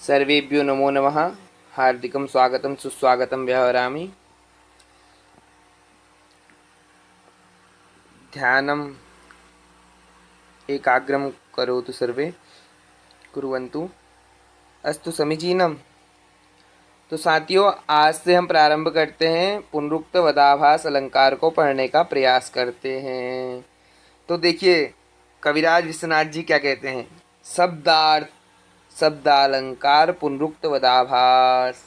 सर्वेभ्यो नमो नमः। हार्दिकं स्वागतं सुस्वागतं व्यवहरामि। ध्यानम् एकाग्रं करोतु सर्वे, कुर्वन्तु। अस्तु समीचीनम्। तो साथियों, आज से हम प्रारंभ करते हैं, पुनरुक्त वदाभास अलंकार को पढ़ने का प्रयास करते हैं। तो देखिए, कविराज विश्वनाथ जी क्या कहते हैं। शब्दार्थ शब्दालंकार पुनरुक्त वदाभास।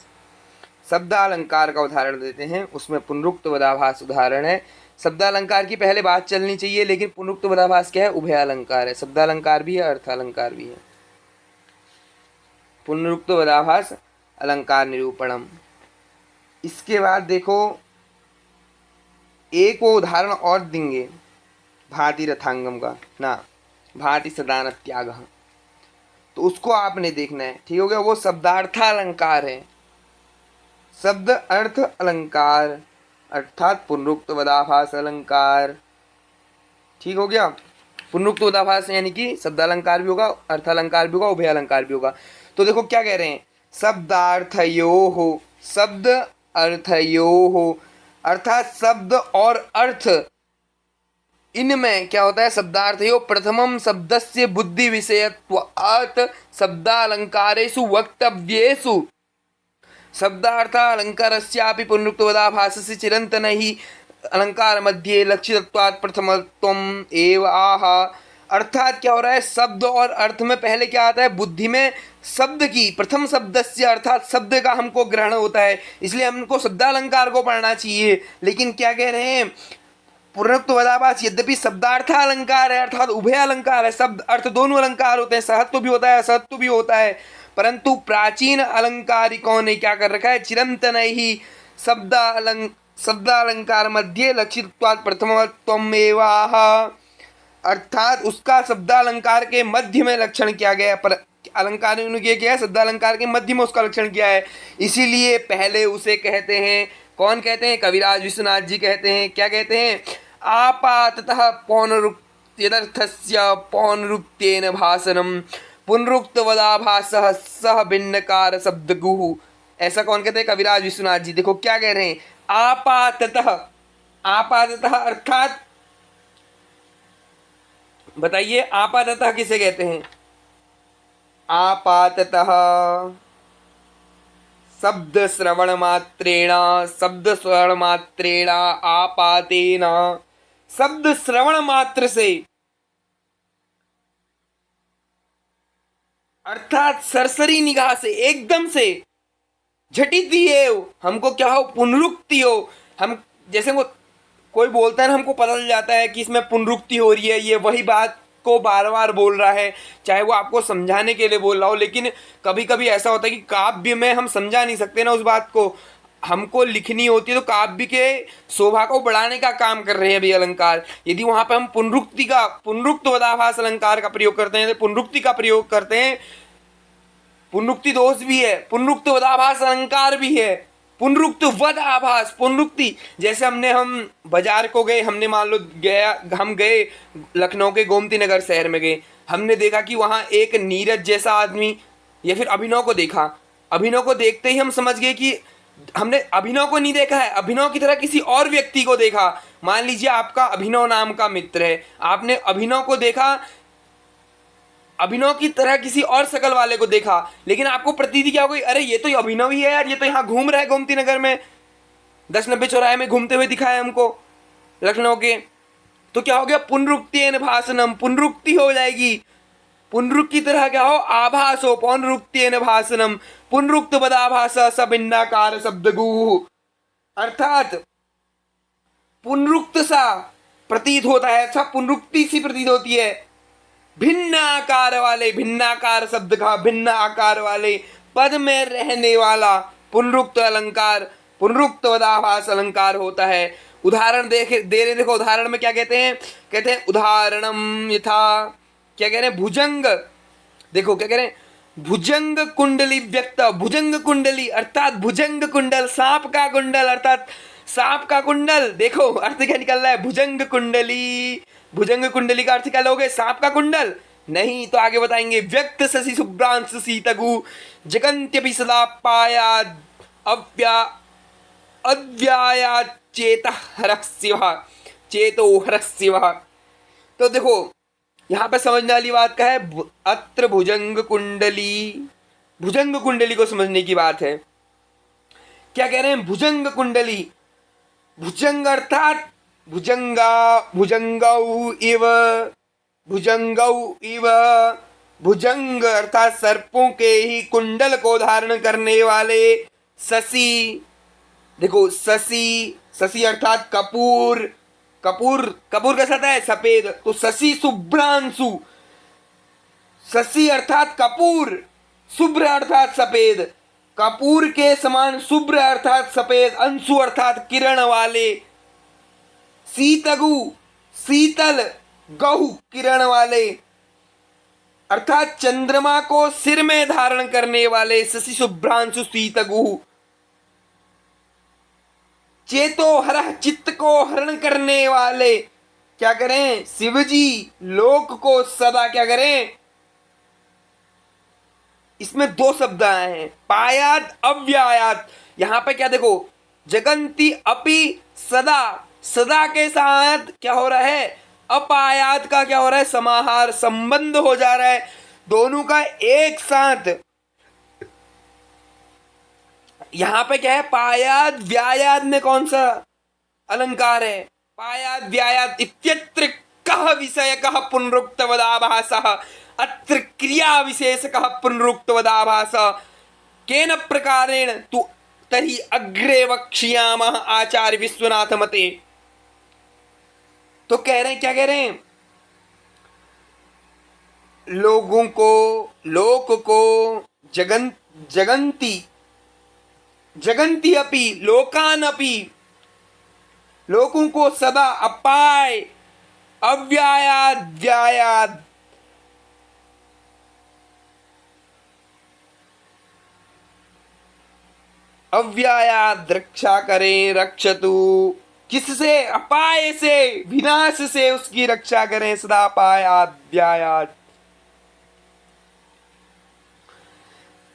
शब्दालंकार का उदाहरण देते हैं, उसमें पुनरुक्त वदाभास उदाहरण है। शब्दालंकार की पहले बात चलनी चाहिए, लेकिन पुनरुक्त वदाभास क्या है? उभयालंकार है। शब्दालंकार भी है, अर्थालंकार भी है। पुनरुक्त वदाभास अलंकार निरूपणम। इसके बाद देखो, एक वो उदाहरण और देंगे भाति रथांगम का ना, भाति सदान त्याग। तो उसको आपने देखना है, ठीक हो गया। वो शब्दार्थालंकार है, शब्द अर्थ अलंकार अर्थात पुनरुक्त वदाभास अलंकार। ठीक हो गया। पुनरुक्त वदाभास यानी कि शब्दालंकार भी होगा, अर्थालंकार भी होगा, उभय अलंकार भी होगा। तो देखो क्या कह रहे हैं, शब्दार्थयो हो, शब्द अर्थयो हो, अर्थात शब्द और अर्थ इनमें क्या होता है? शब्दार्थयो प्रथमम शब्दस्य बुद्धि विषयत्वात् शब्दालंकारेषु वक्तव्येषु शब्दार्थ अलंकारस्यापि पुनरुक्त वदाभासस्य चिरंतनैः अलंकार मध्ये लक्षितत्वात् प्रथमत्वम् एव आह। अर्थात क्या हो रहा है, शब्द और अर्थ में पहले क्या आता है? बुद्धि में शब्द की प्रथम शब्दस्य अर्थात शब्द का हमको ग्रहण होता है, इसलिए हमको शब्दालंकार को पढ़ना चाहिए। लेकिन क्या कह रहे हैं, पुनरुक्त वदाभास यद्यपि शब्दार्थ अलंकार है अर्थात उभय अलंकार है, शब्द अर्थ दोनों अलंकार होते हैं, सहत्व भी होता है असहत्व भी होता है, परंतु प्राचीन अलंकारिकों ने क्या कर रखा है? चिरंतन ही शब्दालंकार मध्य लक्षितत्वात् प्रथमत्वमेवाह, अर्थात उसका शब्दालंकार के मध्य में लक्षण किया गया। पर अलंकार ने किया है, शब्दालंकार के मध्य में उसका लक्षण किया है, इसीलिए पहले उसे कहते हैं, कौन कहते हैं? कविराज विश्वनाथ जी कहते हैं। क्या कहते हैं? आपाततः पौनरुक्त्यर्थस्य पौनरुक्तेन भाषणम पुनरुक्त वदाभासः सह भिन्नकार शब्दगुः। ऐसा कौन कहते हैं? कविराज विश्वनाथ जी। देखो क्या कह रहे हैं, आपाततः। आपाततः अर्थात बताइए, आपाततः किसे कहते हैं? आपाततः शब्द श्रवण मात्रेण, शब्द श्रवण मात्रेण आपातेन, शब्द श्रवण मात्र से अर्थात सरसरी निगाह से, एकदम से झटिति एव हमको क्या हो? पुनरुक्ति हो। हम जैसे वो कोई बोलता है ना, हमको पता चल जाता है कि इसमें पुनरुक्ति हो रही है, ये वही बात को बार बार बोल रहा है, चाहे वो आपको समझाने के लिए बोल रहा हो। लेकिन कभी कभी ऐसा होता है कि काव्य में हम समझा नहीं सकते ना उस बात को, हमको लिखनी होती है, तो काव्य के शोभा को बढ़ाने का काम कर रहे हैं अभी अलंकार। यदि वहां पर हम पुनरुक्त वदाभास अलंकार का प्रयोग करते हैं, तो पुनरुक्ति का प्रयोग करते हैं, पुनरुक्ति दोष भी है, पुनरुक्त वदाभास अलंकार भी है, पुनरुक्त वद आभास पुनरुक्ति। जैसे हम बाजार को गए, हमने मान लो हम गए लखनऊ के गोमती नगर शहर में गए, हमने देखा कि वहाँ एक नीरज जैसा आदमी या फिर अभिनव को देखा। अभिनव को देखते ही हम समझ गए कि हमने अभिनव को नहीं देखा है, अभिनव की तरह किसी और व्यक्ति को देखा। मान लीजिए आपका अभिनव नाम का मित्र है, आपने अभिनव को देखा, अभिनव की तरह किसी और शकल वाले को देखा, लेकिन आपको प्रतीति क्या हो गई? अरे ये तो अभिनव ही है यार, ये तो यहाँ घूम रहा है गोमती नगर में, 10-90 चौराहे में घूमते हुए दिखाया हमको लखनऊ के। तो क्या हो गया? पुनरुक्तेन भाषणम, पुनरुक्ति हो जाएगी। पुनरुक्त की तरह क्या हो? आभास हो, पौनरुक्तेन भाषणम पुनरुक्त वदाभास सभिन्नाकार शब्दगु, अर्थात पुनरुक्त सा प्रतीत होता है, अच्छा पुनरुक्ति सी प्रतीत होती है। भिन्न आकार वाले, भिन्नाकार शब्द का भिन्न आकार वाले पद में रहने वाला पुनरुक्त अलंकार पुनरुक्त वदाभास अलंकार होता है। उदाहरण दे रहे, देखो उदाहरण में क्या कहते हैं? कहते हैं उदाहरणम यथा, क्या कह रहे हैं? भुजंग। देखो क्या कह रहे हैं? भुजंग कुंडली व्यक्त, भुजंग कुंडली अर्थात भुजंग कुंडल, सांप का कुंडल अर्थात सांप का कुंडल। देखो अर्थ क्या निकल रहा है? भुजंग कुंडली, भुजंग कुंडली का अर्थ क्या लोगे? सांप का कुंडल। नहीं तो आगे बताएंगे, व्यक्त शशि शुभ्रांशु सीतगु जगन्त्यपि सदा पायाद अव्या अव्याया चेत हरः शिवः चेतो हरः शिवः। तो देखो यहाँ पे समझने वाली बात का है, अत्र भुजंग कुंडली को समझने की बात है। क्या कह रहे हैं, भुजंग कुंडली, भुजंग अर्थात भुजंगा, भुजंगौ इव, भुजंगौ इव, भुजंग अर्थात सर्पों के ही कुंडल को धारण करने वाले शशि। देखो शशि, शशि अर्थात कपूर, कपूर, कपूर कैसा था है सफेद, तो शशि शुभ्रांशु, शशि अर्थात कपूर, शुभ्र अर्थात सफेद, कपूर के समान शुभ्र अर्थात सफेद, अंशु अर्थात किरण वाले, सीतगु शीतल, गहु किरण वाले अर्थात चंद्रमा को सिर में धारण करने वाले शशि शुभ्रांशु सीतगु। चेतो हरः चित्त को हरण करने वाले, क्या करें शिवजी लोक को सदा क्या करें। इसमें दो शब्द आए हैं, पायात अव्यायात। यहां पे क्या देखो, जगंती अपि सदा, सदा के साथ क्या हो रहा है, अपायात का क्या हो रहा है, समाहार, संबंध हो जा रहा है दोनों का एक साथ। यहां पे क्या है, पायाद व्यायाद में कौन सा अलंकार है, पायाद व्यायाद इत्यत्र कह विषय कह पुनरुक्तवदाभासः अत्र क्रिया विशेष कह पुनरुक्तवदाभासः केन प्रकारेण तु तर्हि अग्रे वक्ष्यामः आचार्य विश्वनाथ मते। तो कह रहे हैं, क्या कह रहे हैं, लोगों को, लोक को जगंती, जगंती अपि लोकान अपि, लोगों को सदा अपाय अव्यायाद व्यायाद, अव्यायाद रक्षा करें, रक्षतु, किससे, अपाय से, विनाश से उसकी रक्षा करें, सदा अपायाद व्यायाद।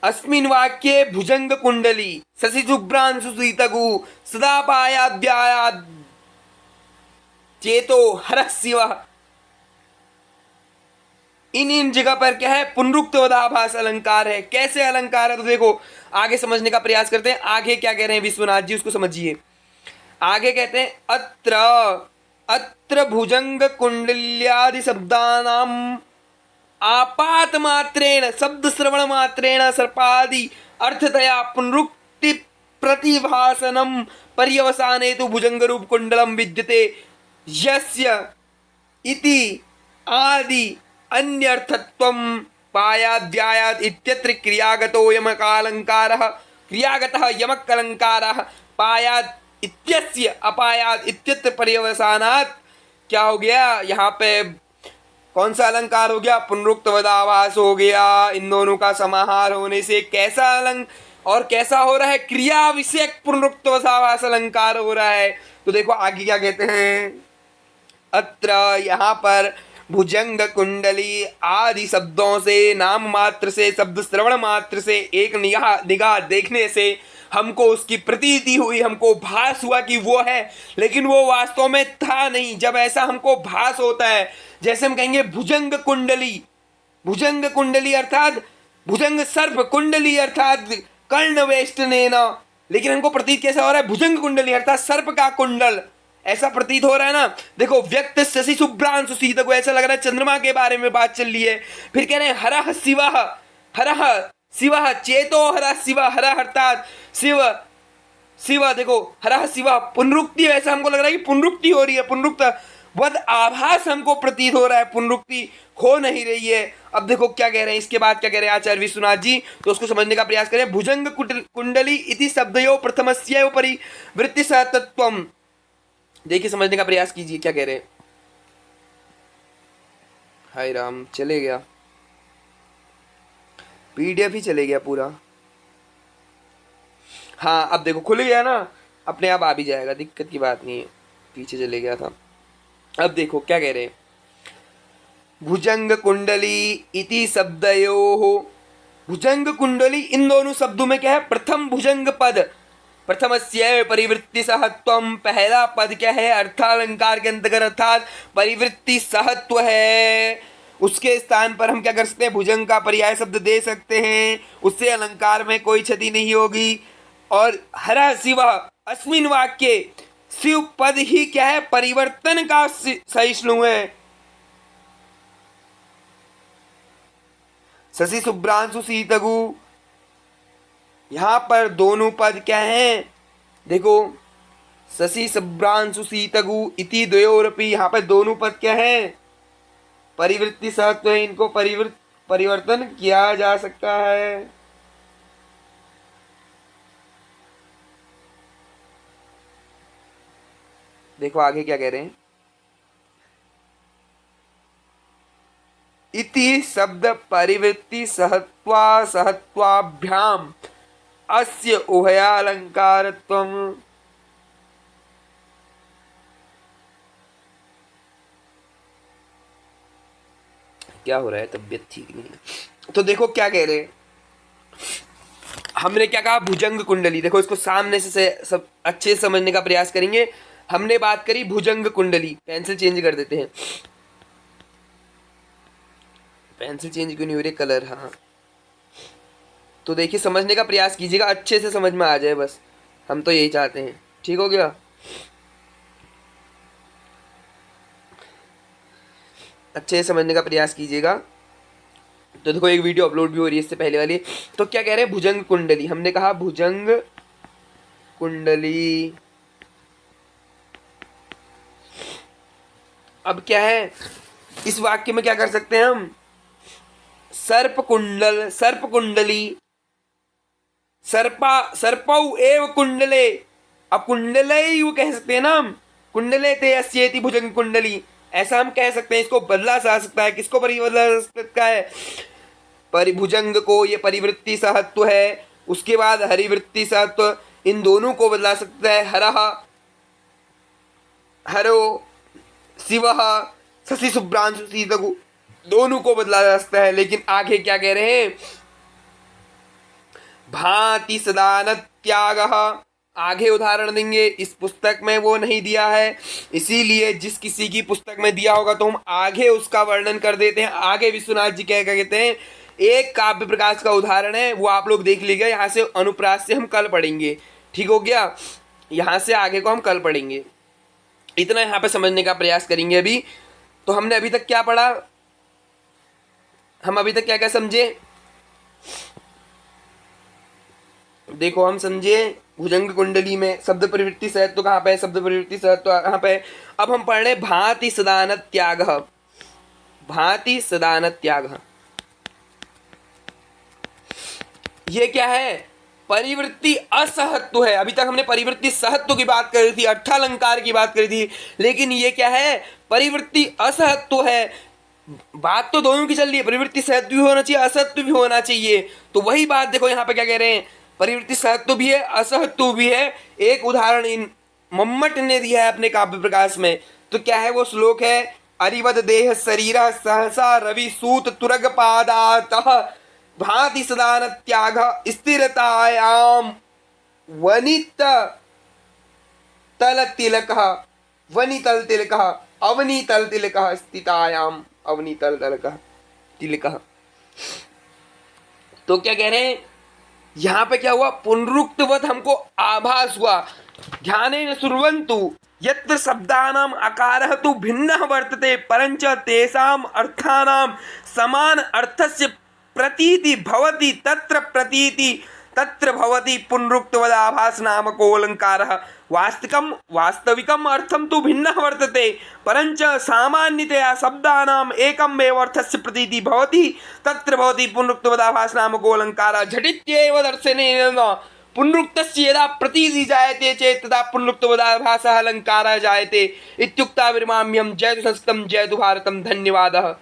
अस्मिन् वाक्ये भुजंग कुंडली शशि शुभ्रांशु सीतगु सदा पायाद व्यायाद चेतो हरः शिवः। इन जगह पर क्या है, पुनरुक्तवदाभास अलंकार है। कैसे अलंकार है, तो देखो आगे समझने का प्रयास करते हैं। आगे क्या कह रहे हैं विश्वनाथ जी, उसको समझिए। आगे कहते हैं, अत्र अत्र भुजंग कुंडल्यादि शब्दानाम आपात मात्रेण शब्द श्रवण मात्रेण सर्पादि अर्थतया पुनरुक्ति प्रतिभासनम पर्यवसाने तो भुजंग रूप कुंडलम विद्यते यस्य इति आदि अन्यर्थत्वं पायाद्यायात् इत्यत्र क्रियागतो यमकालंकारः, क्रियागतः यमकलंकारः पायात् इत्यस्य अपायात् इत्यत्र पर्यवसानात्। क्या हो गया यहाँ पे, कौन सा अलंकार हो गया, पुनरुक्तवदाभास हो गया। इन दोनों का समाहार होने से कैसा और कैसा हो रहा है, क्रिया विषयक पुनरुक्तवदाभास अलंकार हो रहा है। तो देखो आगे क्या कहते हैं, अत्र यहाँ पर भुजंग कुंडली आदि शब्दों से, नाम मात्र से, शब्द श्रवण मात्र से, एक निगाह देखने से हमको उसकी प्रतीति हुई, हमको भास हुआ कि वो है, लेकिन वो वास्तव में था नहीं। जब ऐसा हमको भास होता है, जैसे हम कहेंगे भुजंग कुंडली, भुजंग कुंडली अर्थात भुजंग सर्प, कुंडली अर्थात कर्ण वेष्टनेन, लेकिन हमको प्रतीत कैसा हो रहा है, भुजंग कुंडली अर्थात सर्प का कुंडल, ऐसा प्रतीत हो रहा है ना। देखो व्यक्त शशि शुभ्रांशु सीतगु, ऐसा लग रहा है चंद्रमा के बारे में बात चल रही है। फिर कह रहे हैं हरः शिवः, हरः शिवः चेतो हरः शिव, हरः अर्थात शिव, शिव देखो हरः शिव पुनरुक्ति, वैसा हमको लग रहा है कि पुनरुक्ति हो रही है, पुनरुक्त वद आभास हमको प्रतीत हो रहा है, पुनरुक्ति हो नहीं रही है। अब देखो क्या कह रहे हैं, इसके बाद क्या कह रहे हैं आचार्य विश्वनाथ जी, तो उसको समझने का प्रयास करें। भुजंग कुंडली इति शब्दयो प्रथमस्यैव परिवृत्ति सहतत्वम्, देखिए समझने का प्रयास कीजिए क्या कह रहे हैं। हाय राम, चले गया पीडीएफ ही चले गया पूरा। हाँ अब देखो खुल गया ना, अपने आप आ भी जाएगा, दिक्कत की बात नहीं है, पीछे चले गया था। अब देखो क्या कह रहे हैं, भुजंग कुंडली इति शब्दयोः। भुजंग कुंडली इन दोनों शब्दों में क्या है? प्रथम भुजंग पद, प्रथमस्य परिवृत्ति सहत्वम, पहला पद क्या है? अर्थालंकार के अंतर्गत अर्थात परिवृत्ति सहत्व है। उसके स्थान पर हम क्या कर सकते हैं? भुजंग का पर्याय शब्द दे सकते हैं, उससे अलंकार में कोई क्षति नहीं होगी। और हरः शिव अस्मिन वाक्य, शिव पद ही क्या है? परिवर्तन का सहिष्णु है। शशि शुभ्रांशु शीतगु, यहां पर दोनों पद क्या हैं? देखो, शशि शुभ्रांशु शीतगु इति द्वयोरपि, यहां पर दोनों पद क्या हैं? परिवृत्ति सहत्व है, इनको परिवर्तन किया जा सकता है। देखो आगे क्या कह रहे हैं? इति शब्द परिवृत्ति सहत्वाभ्याम अस्य उभयालंकारत्वम। क्या हो रहा है? तबियत ठीक नहीं है। तो देखो क्या कह रहे हैं, हमने क्या कहा? भुजंग कुंडली। देखो इसको सामने से सब अच्छे से समझने का प्रयास करेंगे। हमने बात करी भुजंग कुंडली। पेंसिल चेंज कर देते हैं। पेंसिल चेंज क्यों नहीं हो रही? कलर, हाँ। तो देखिए समझने का प्रयास कीजिएगा, अच्छे से समझ में आ जाए, बस हम तो यही चाहते हैं। ठीक हो गया? अच्छे से समझने का प्रयास कीजिएगा। तो देखो एक वीडियो अपलोड भी हो रही है इससे पहले वाली। तो क्या कह रहे हैं? भुजंग कुंडली। हमने कहा भुजंग कुंडली। अब क्या है इस वाक्य में? क्या कर सकते हैं हम? सर्प कुंडल, सर्प कुंडली, सर्पौ एव कुंडले। अब कुंडले यू कह सकते हैं ना हम, कुंडले ते अस्येति भुजंग कुंडली, ऐसा हम कह सकते हैं। इसको बदला जा सकता है। किसको बदला जा सकता है? परिभुजंग को। ये परिवृत्ति सहत्व है। उसके बाद हरिवृत्ति सहत्व, इन दोनों को बदला सकता है। हरः, हरो, शिवः, शशि शुभ्रांशु शीतगु, दोनों को बदला जा सकता है। लेकिन आगे क्या कह रहे हैं? भांति सदानत त्यागः। आगे उदाहरण देंगे, इस पुस्तक में वो नहीं दिया है, इसीलिए जिस किसी की पुस्तक में दिया होगा तो हम आगे उसका वर्णन कर देते हैं। आगे विश्वनाथ जी क्या कहते हैं? एक काव्य प्रकाश का उदाहरण है, वो आप लोग देख लीजिएगा। यहाँ से अनुप्रास से हम कल पढ़ेंगे। ठीक हो गया? यहाँ से आगे को हम कल पढ़ेंगे। इतना यहाँ पे समझने का प्रयास करेंगे अभी। तो हमने अभी तक क्या पढ़ा? हम अभी तक क्या क्या समझे? देखो हम समझे भुजंग कुंडली में शब्द प्रवृत्ति सहत्व तो कहाँ पे है? शब्द प्रवृत्ति सहत्व तो कहाँ पे है? अब हम पढ़ रहे भांति सदानत त्याग। भांति सदानत त्याग, ये क्या है? परिवृत्ति असहत्व है। अभी तक हमने परिवृत्ति सहत्व की बात करी थी, अर्थालंकार की बात करी थी, लेकिन ये क्या है? परिवृत्ति असहत्व है। बात तो दोनों की चल रही है, परिवृत्ति सहत्व भी होना चाहिए, असहत्व भी होना चाहिए। तो वही बात देखो यहाँ पे क्या कह रहे हैं? परिवृत्ति सहत्व भी है, असहत्व भी है। एक उदाहरण इन मम्मट ने दिया है अपने काव्य प्रकाश में। तो क्या है वो श्लोक? है अरिवद देह शरीर सहसा रवि सूत तुरग पादातः भांति सदान त्याग स्थिरतायाम वनित तल तिलकः, वनितल तिलकः, अवनीतल तिलकः, स्थितायाम अवनीतल तिलकः। तो क्या कह रहे हैं? यहां पे क्या हुआ? पुनरुक्तवत हमको आभास हुआ। ध्यानेन शृण्वन्तु यत्र शब्दानाम आकारः तु भिन्नः वर्तते परंच तेषाम् अर्थानां समान अर्थस्य प्रतीति भवति। तत्र प्रतीति तत्र भवति पुनरुक्तवदाभास नामको अलंकारः। वास्तविकम् अर्थं तु भिन्नः वर्तते परंच सामान्यतया शब्दानाम् एकमेव अर्थस्य प्रतीति भवति। तत्र भवति पुनरुक्तवदाभास नामको अलंकारः। झटित्येव दर्शनेन पुनरुक्तस्य यदा प्रतीति जायते चेत् तदा पुनरुक्तवदाभासः अलंकारः जायते। इत्युक्त्वा विरमाम्यहं। जयतु संस्कृतं, जयतु भारतं। धन्यवादः।